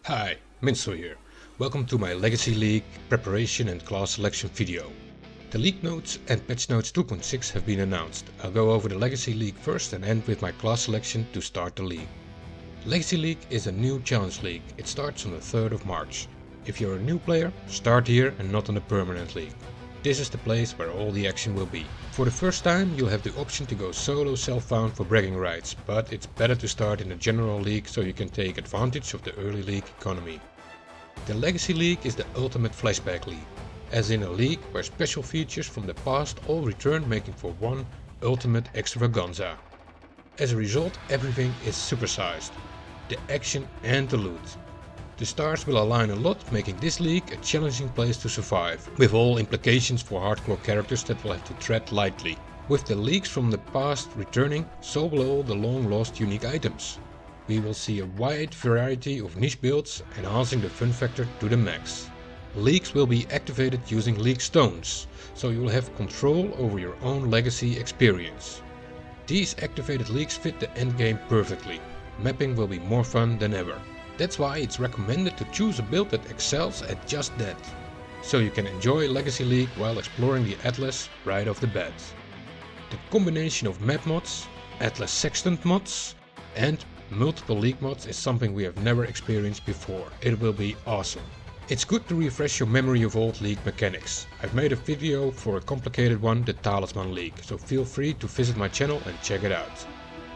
Hi, Minso here. Welcome to my Legacy League preparation and class selection video. The League notes and patch notes 2.6 have been announced. I'll go over the Legacy League first and end with my class selection to start the league. Legacy League is a new challenge league. It starts on the 3rd of March. If you're a new player, start here and not on the permanent league. This is the place where all the action will be. For the first time you'll have the option to go solo self-found for bragging rights, but it's better to start in the general league so you can take advantage of the early league economy. The Legacy League is the ultimate flashback league, as in a league where special features from the past all return, making for one ultimate extravaganza. As a result, everything is supersized, the action and the loot. The stars will align a lot, making this league a challenging place to survive, with all implications for hardcore characters that will have to tread lightly. With the leagues from the past returning, so will all the long lost unique items. We will see a wide variety of niche builds, enhancing the fun factor to the max. Leagues will be activated using league stones, so you will have control over your own legacy experience. These activated leagues fit the endgame perfectly. Mapping will be more fun than ever. That's why it's recommended to choose a build that excels at just that, so you can enjoy Legacy League while exploring the Atlas right off the bat. The combination of map mods, Atlas Sextant mods and multiple league mods is something we have never experienced before. It will be awesome. It's good to refresh your memory of old league mechanics. I've made a video for a complicated one, the Talisman League, so feel free to visit my channel and check it out.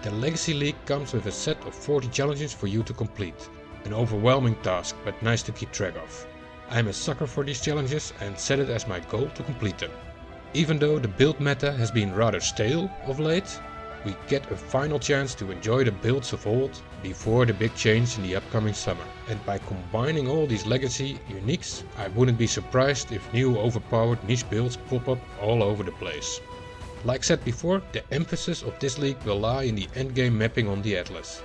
The Legacy League comes with a set of 40 challenges for you to complete. An overwhelming task, but nice to keep track of. I'm a sucker for these challenges and set it as my goal to complete them. Even though the build meta has been rather stale of late, we get a final chance to enjoy the builds of old before the big change in the upcoming summer. And by combining all these legacy uniques, I wouldn't be surprised if new overpowered niche builds pop up all over the place. Like said before, the emphasis of this league will lie in the endgame mapping on the Atlas.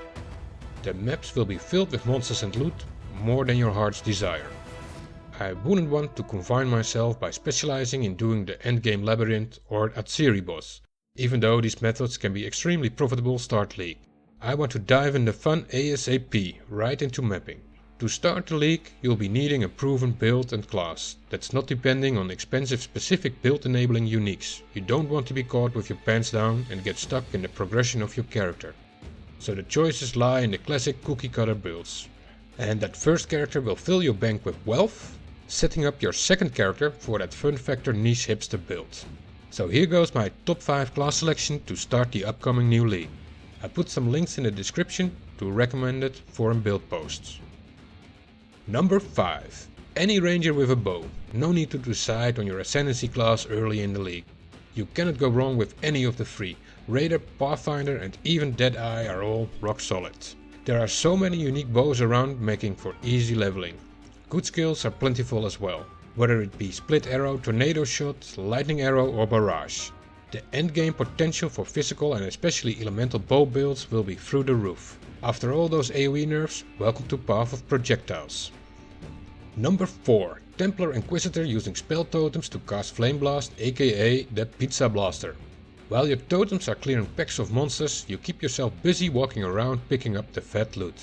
The maps will be filled with monsters and loot, more than your heart's desire. I wouldn't want to confine myself by specializing in doing the endgame labyrinth or Atziri boss, even though these methods can be extremely profitable start league. I want to dive in the fun ASAP, right into mapping. To start the league, you'll be needing a proven build and class that's not depending on expensive specific build enabling uniques. You don't want to be caught with your pants down and get stuck in the progression of your character. So the choices lie in the classic cookie cutter builds. And that first character will fill your bank with wealth, setting up your second character for that fun factor niche hipster build. So here goes my top 5 class selection to start the upcoming new league. I put some links in the description to recommended forum build posts. Number 5. Any ranger with a bow. No need to decide on your Ascendancy class early in the league. You cannot go wrong with any of the three. Raider, Pathfinder and even Deadeye are all rock solid. There are so many unique bows around, making for easy leveling. Good skills are plentiful as well, whether it be split arrow, tornado shot, lightning arrow or barrage. The endgame potential for physical and especially elemental bow builds will be through the roof. After all those AoE nerfs, welcome to Path of Projectiles. Number 4. Templar Inquisitor using spell totems to cast Flameblast, aka the Pizza Blaster. While your totems are clearing packs of monsters, you keep yourself busy walking around picking up the fat loot.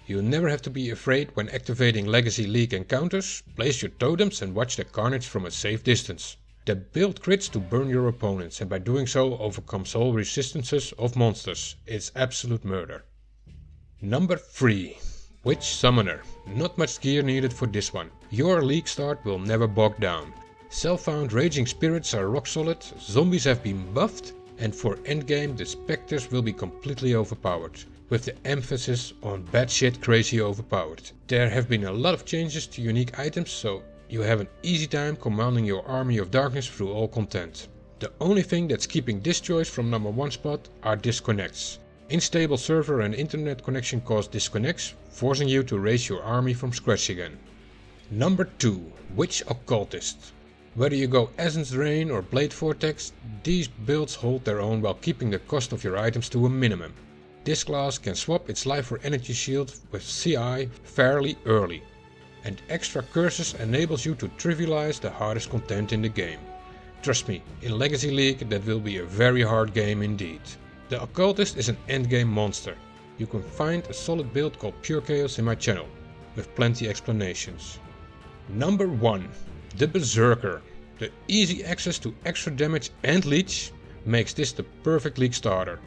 You'll never have to be afraid when activating Legacy League encounters. Place your totems and watch the carnage from a safe distance. The build crits to burn your opponents and by doing so overcomes all resistances of monsters. It's absolute murder. Number 3. Witch Summoner. Not much gear needed for this one. Your league start will never bog down. Self-found raging spirits are rock solid, zombies have been buffed, and for endgame the specters will be completely overpowered, with the emphasis on batshit crazy overpowered. There have been a lot of changes to unique items, so you have an easy time commanding your army of darkness through all content. The only thing that's keeping this choice from number 1 spot are disconnects. Unstable server and internet connection cause disconnects, forcing you to raise your army from scratch again. Number 2. Witch Occultist. Whether you go Essence Drain or Bladevortex, these builds hold their own while keeping the cost of your items to a minimum. This class can swap its life or energy shield with CI fairly early, and extra curses enables you to trivialize the hardest content in the game. Trust me, in Legacy League that will be a very hard game indeed. The Occultist is an endgame monster. You can find a solid build called Pure Chaos in my channel. with plenty explanations. Number 1. The Berserker. The easy access to extra damage and leech makes this the perfect league starter.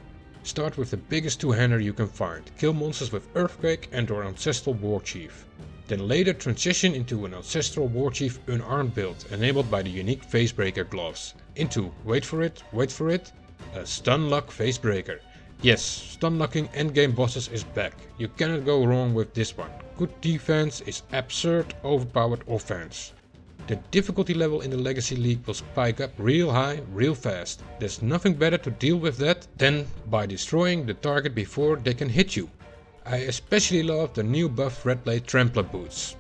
Start with the biggest two-hander you can find, kill monsters with Earthquake and or Ancestral Warchief. Then later transition into an Ancestral Warchief unarmed build enabled by the unique facebreaker gloves. Into, wait for it, a stunlock facebreaker. Yes, stunlocking endgame bosses is back. You cannot go wrong with this one. Good defense is absurd overpowered offense. The difficulty level in the Legacy League will spike up real high, real fast. There's nothing better to deal with that than by destroying the target before they can hit you. I especially love the new buff red blade Templar boots.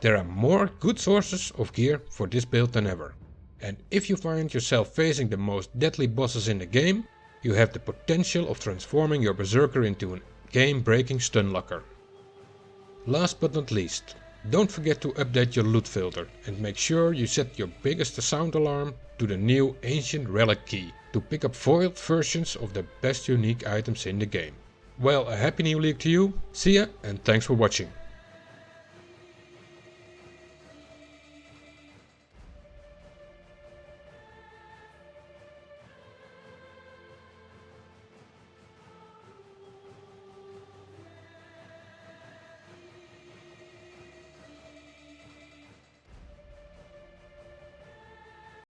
There are more good sources of gear for this build than ever. And if you find yourself facing the most deadly bosses in the game, you have the potential of transforming your Berserker into a game-breaking stunlocker. Last but not least, don't forget to update your loot filter and make sure you set your biggest sound alarm to the new Ancient Relic key to pick up foiled versions of the best unique items in the game. Well, a happy new league to you, see ya and thanks for watching.